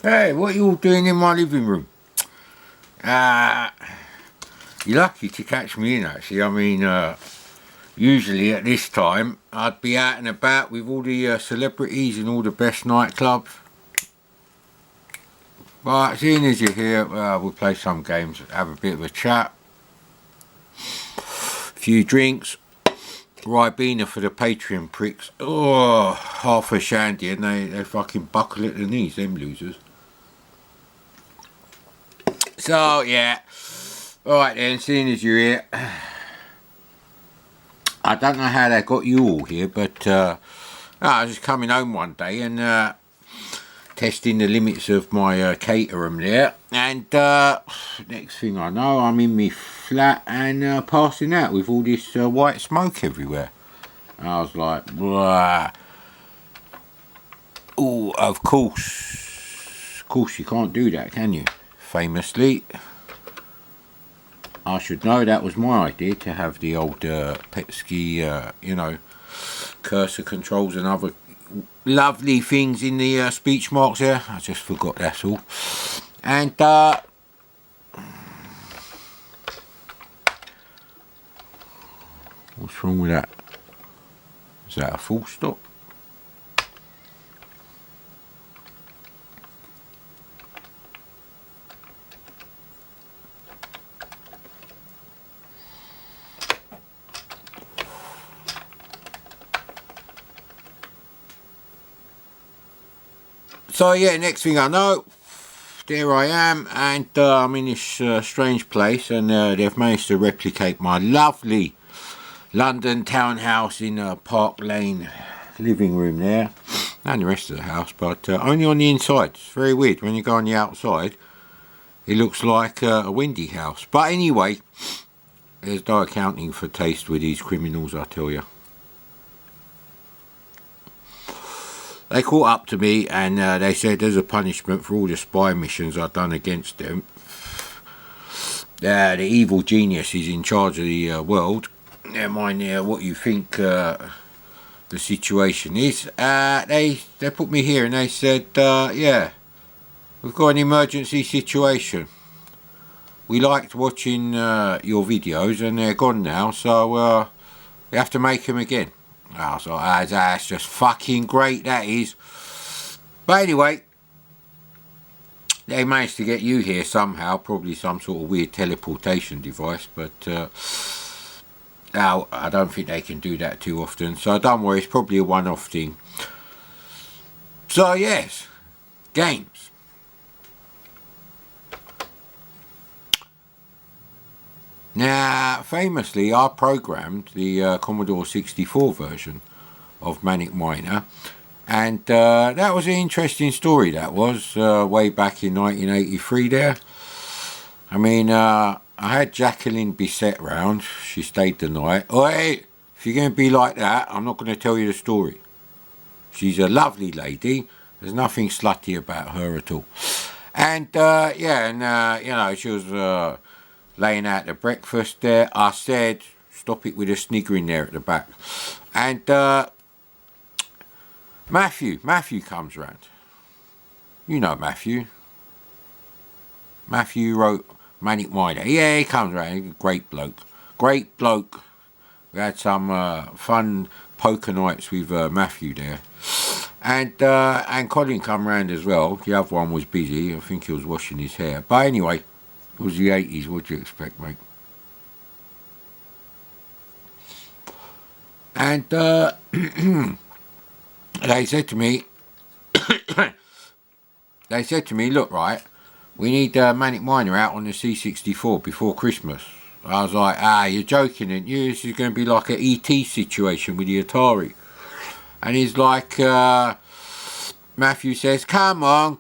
Hey, what are you all doing in my living room? Uh, you're lucky to catch me in, actually. I mean, usually at this time, I'd be out and about with all the celebrities in all the best nightclubs. But seeing as you're here, we'll play some games, have a bit of a chat, a few drinks. Ribena for the Patreon pricks. Oh, half a shandy and they fucking buckle at the knees, them losers. So, yeah. Alright then, seeing as you're here. I don't know how they got you all here, but I was just coming home one day and testing the limits of my caterum there. And next thing I know, I'm in my flat and passing out with all this white smoke everywhere. And I was like, blah. Oh, of course you can't do that, can you? Famously, I should know that was my idea to have the old Petsky, cursor controls and other lovely things in the speech marks there. I just forgot, that's all. And what's wrong with that? Is that a full stop? So yeah, next thing I know, there I am, and I'm in this strange place, and they've managed to replicate my lovely London townhouse in Park Lane living room there, and the rest of the house, but only on the inside. It's very weird. When you go on the outside, it looks like a windy house. But anyway, there's no accounting for taste with these criminals, I tell you. They caught up to me and they said there's a punishment for all the spy missions I've done against them. The evil genius is in charge of the world. Never mind what you think the situation is. They put me here and they said, yeah, we've got an emergency situation. We liked watching your videos and they're gone now, so we have to make them again. I was like, that's just fucking great, that is. But anyway, they managed to get you here somehow, probably some sort of weird teleportation device, but now I don't think they can do that too often, so don't worry, it's probably a one-off thing. So yes, games. Now, famously, I programmed the Commodore 64 version of Manic Miner, and that was an interesting story, that was, way back in 1983 there. I mean, I had Jacqueline Bissett round, she stayed the night. Oh, hey, if you're going to be like that, I'm not going to tell you the story. She's a lovely lady, there's nothing slutty about her at all. And, she was laying out the breakfast there. I said, stop it with a sniggering there at the back. And Matthew comes round. You know Matthew. Matthew wrote Manic Miner. Yeah, he comes round. Great bloke. We had some fun poker nights with Matthew there. And Colin come round as well. The other one was busy. I think he was washing his hair. But anyway, it was the 80s, what do you expect, mate? And they said to me, look, right, we need Manic Miner out on the C64 before Christmas. I was like, you're joking, aren't you? This is going to be like an ET situation with the Atari. And he's like, Matthew says, come on,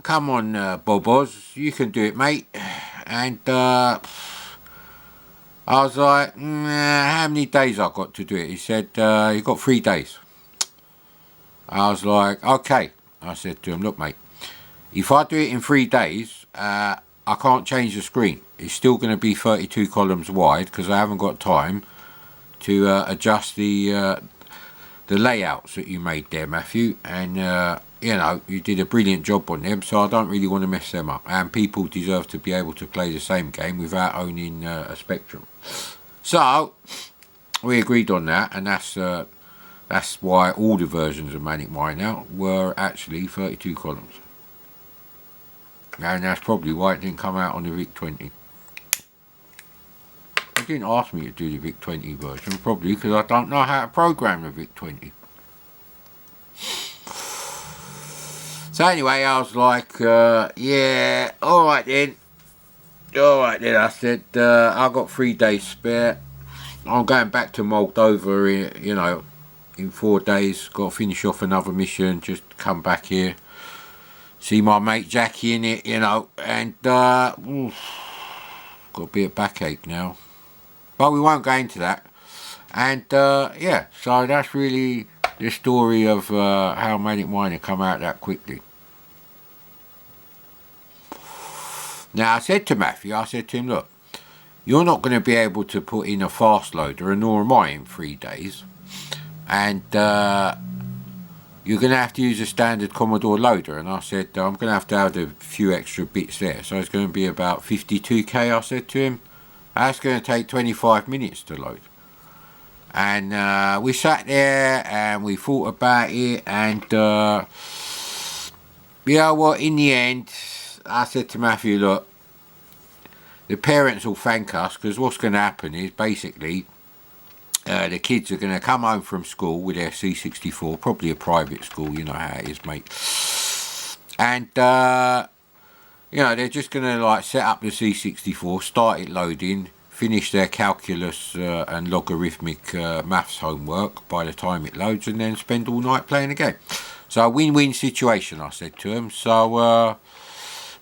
Bobos, you can do it, mate. And I was like, how many days I got to do it? He said, you got 3 days. I was like, okay. I said to him, look, mate, if I do it in 3 days, I can't change the screen. It's still going to be 32 columns wide because I haven't got time to adjust the layouts that you made there, Matthew. And you know, you did a brilliant job on them, so I don't really want to mess them up. And people deserve to be able to play the same game without owning a Spectrum. So we agreed on that, and that's why all the versions of Manic Miner were actually 32 columns. And that's probably why it didn't come out on the VIC-20. They didn't ask me to do the VIC-20 version, probably because I don't know how to program the VIC-20. So anyway, I was like, yeah, alright then, I said, I've got 3 days spare. I'm going back to Moldova, you know, in 4 days. Got to finish off another mission, just come back here, see my mate Jackie in it, you know, and got a bit of backache now. But we won't go into that. And yeah, so that's really the story of how Manic Miner come out that quickly. Now I said to Matthew, I said to him, look, you're not going to be able to put in a fast loader, and nor am I, in 3 days. And you're going to have to use a standard Commodore loader. And I said, I'm going to have a few extra bits there. So it's going to be about 52k, I said to him. That's going to take 25 minutes to load. And we sat there and we thought about it. And you know what, in the end, I said to Matthew, look, the parents will thank us, because what's going to happen is basically the kids are going to come home from school with their C64, probably a private school, you know how it is, mate. And you know, they're just going to like set up the C64, start it loading, finish their calculus and logarithmic maths homework by the time it loads, and then spend all night playing the game. So a win-win situation, I said to them. So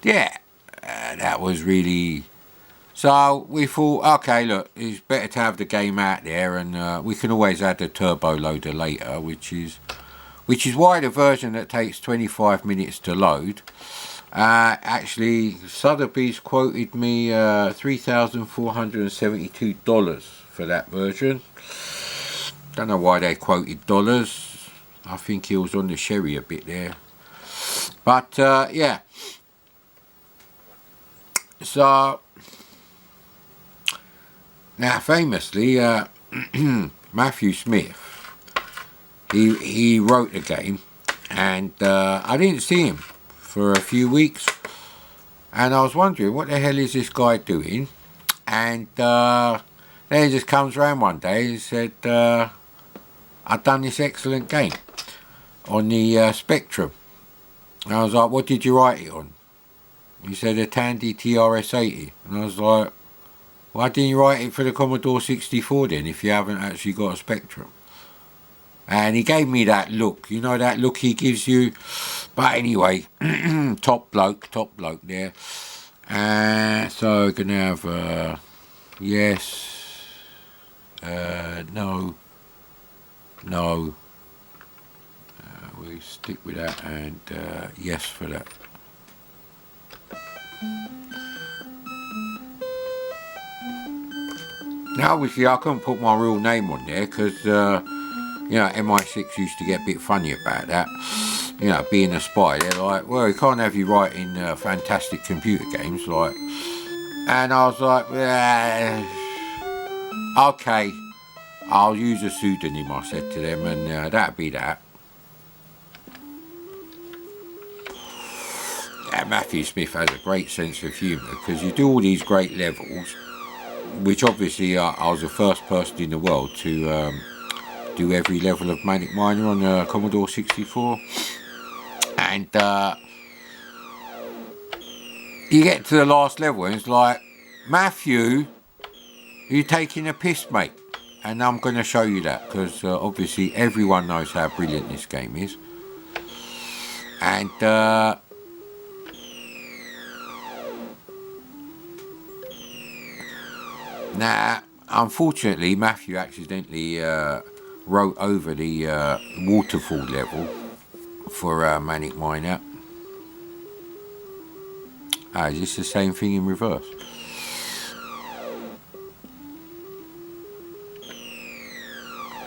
yeah, that was really... So we thought, okay, look, it's better to have the game out there, and we can always add a turbo loader later, which is why the version that takes 25 minutes to load, actually, Sotheby's quoted me $3,472 for that version. Don't know why they quoted dollars. I think he was on the sherry a bit there. But yeah. So now, famously, Matthew Smith, he wrote the game, and I didn't see him for a few weeks, and I was wondering, what the hell is this guy doing? And then he just comes around one day and said, I've done this excellent game on the Spectrum. And I was like, what did you write it on? He said, a Tandy TRS-80. And I was like, why didn't you write it for the Commodore 64 then, if you haven't actually got a Spectrum? And he gave me that look, you know that look he gives you? But anyway, top bloke there. So we're going to have yes, no, we stick with that, and yes for that. Now obviously I couldn't put my real name on there, because you know, MI6 used to get a bit funny about that. You know, being a spy, they're like, well, we can't have you writing fantastic computer games, like. And I was like, okay, I'll use a pseudonym, I said to them, and that'd be that. Yeah, Matthew Smith has a great sense of humour, because you do all these great levels, which obviously I was the first person in the world to do every level of Manic Miner on the Commodore 64. And you get to the last level and it's like, Matthew, you're taking a piss, mate. And I'm going to show you that, because obviously everyone knows how brilliant this game is. And now, unfortunately, Matthew accidentally wrote over the waterfall level for Manic Miner. Is this the same thing in reverse?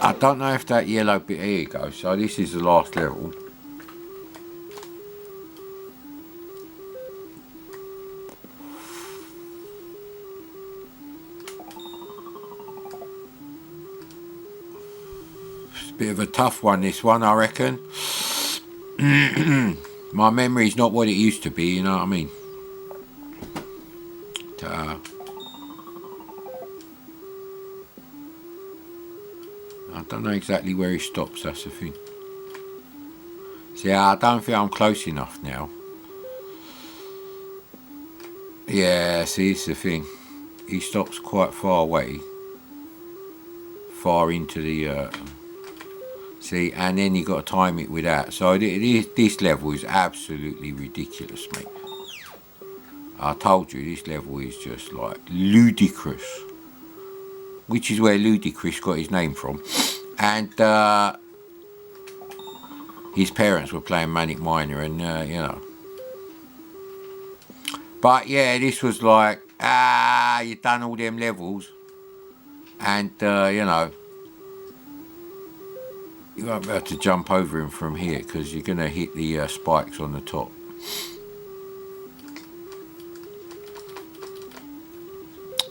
I don't know if that yellow bit, here you go, so this is the last level. Bit of a tough one, this one, I reckon. My memory's not what it used to be, you know what I mean? I don't know exactly where he stops, that's the thing. See, I don't think I'm close enough now. Yeah, see, it's the thing. He stops quite far away. Far into the... see, and then you got to time it with that. So this level is absolutely ridiculous, mate. I told you, this level is just like ludicrous. Which is where Ludicrous got his name from. And his parents were playing Manic Miner, and you know. But yeah, this was like, you've done all them levels. And, you know, you won't be able to jump over him from here because you're going to hit the spikes on the top.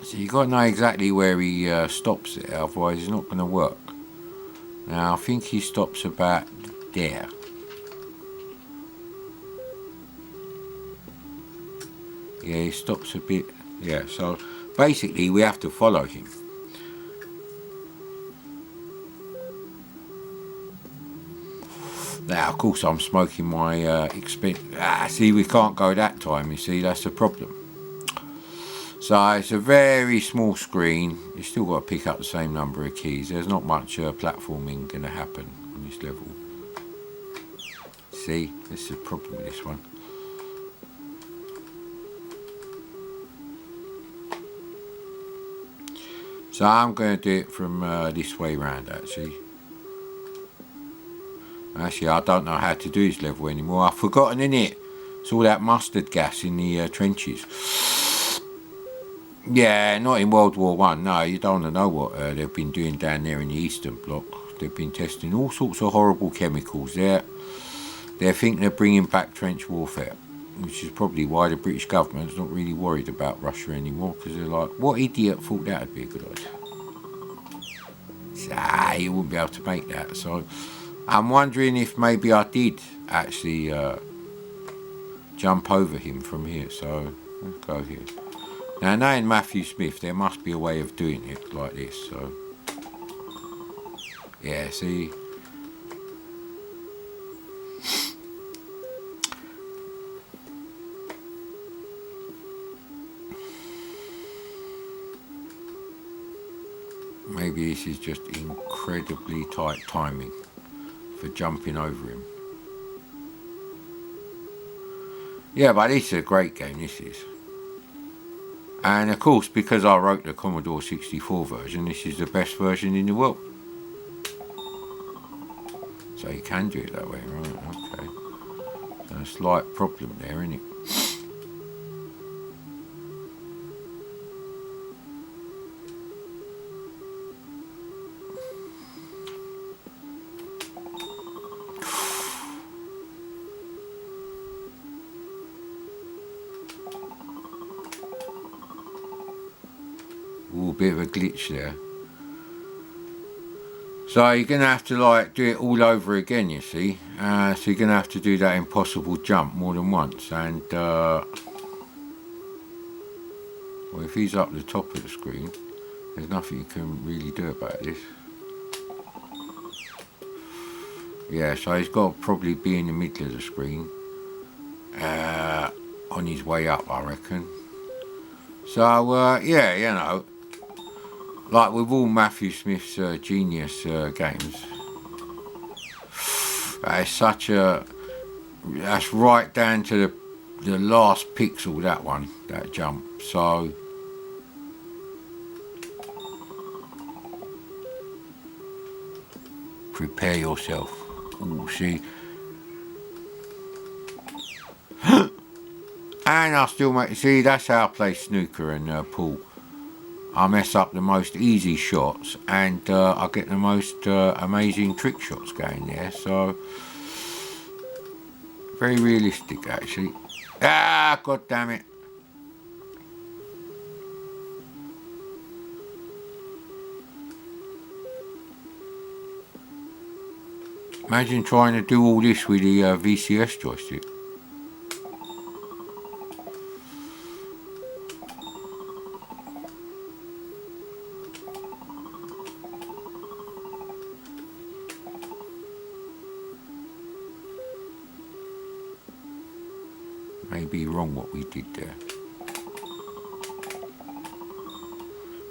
So you've got to know exactly where he stops it, otherwise it's not going to work. Now, I think he stops about there. Yeah, he stops a bit. Yeah, so basically we have to follow him. Now, of course, I'm smoking my see, we can't go that time, you see, that's the problem. So it's a very small screen. You still got to pick up the same number of keys. There's not much platforming going to happen on this level. See, this is the problem with this one. So I'm going to do it from this way round, actually. Actually, I don't know how to do this level anymore. I've forgotten, innit? It's all that mustard gas in the trenches. Yeah, not in World War One. No, you don't want to know what they've been doing down there in the Eastern Bloc. They've been testing all sorts of horrible chemicals there. They think they're bringing back trench warfare, which is probably why the British government's not really worried about Russia anymore, because they're like, what idiot thought that would be a good idea? So, you wouldn't be able to make that. So I'm wondering if maybe I did actually jump over him from here. So let's go here. Now, knowing Matthew Smith, there must be a way of doing it like this. So yeah, see. Maybe this is just incredibly tight timing for jumping over him. Yeah, but this is a great game, this is. And of course, because I wrote the Commodore 64 version, this is the best version in the world. So you can do it that way, right? Okay. So a slight problem there, isn't it? Ooh, a bit of a glitch there. So you're going to have to like do it all over again, you see. So you're going to have to do that impossible jump more than once. And, well, if he's up the top of the screen, there's nothing you can really do about this. Yeah, so he's got to probably be in the middle of the screen. On his way up, I reckon. So, yeah, you know. Like with all Matthew Smith's genius games, it's such a... That's right down to the last pixel, that one, that jump. So... prepare yourself. Ooh, see? And I still make... See, that's how I play snooker and pool. I mess up the most easy shots and I get the most amazing trick shots going there. So, very realistic actually. Ah, god damn it. Imagine trying to do all this with the VCS joystick. May be wrong what we did there.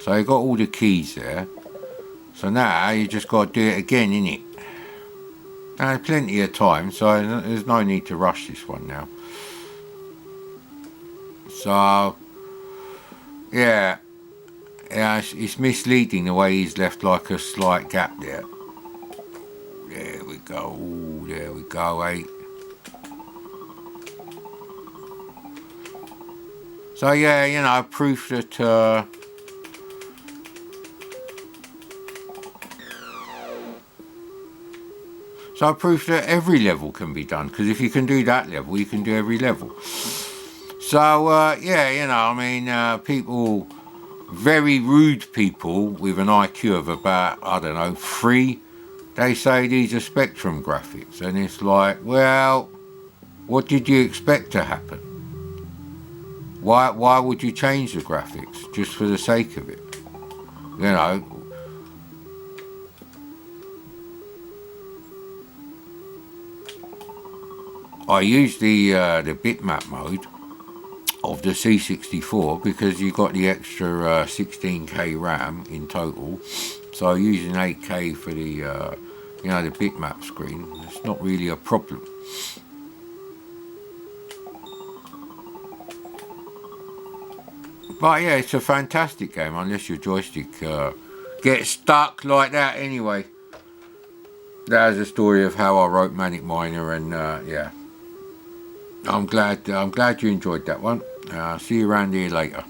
So you got all the keys there. So now you just got to do it again, innit? Now there's plenty of time, so there's no need to rush this one now. So yeah, it's misleading the way he's left like a slight gap there. There we go. Ooh, there we go, eh? So yeah, you know, proof that so proof that every level can be done, because if you can do that level, you can do every level. So yeah, you know, I mean, people, very rude people with an IQ of about, I don't know, 3, they say these are Spectrum graphics, and it's like, well, what did you expect to happen? Why would you change the graphics just for the sake of it? You know. I use the bitmap mode of the C64 because you got the extra 16K RAM in total. So using 8K for the you know, the bitmap screen, it's not really a problem. But yeah, it's a fantastic game unless your joystick gets stuck like that. Anyway, that is the story of how I wrote Manic Miner, and yeah. I'm glad you enjoyed that one. See you around here later.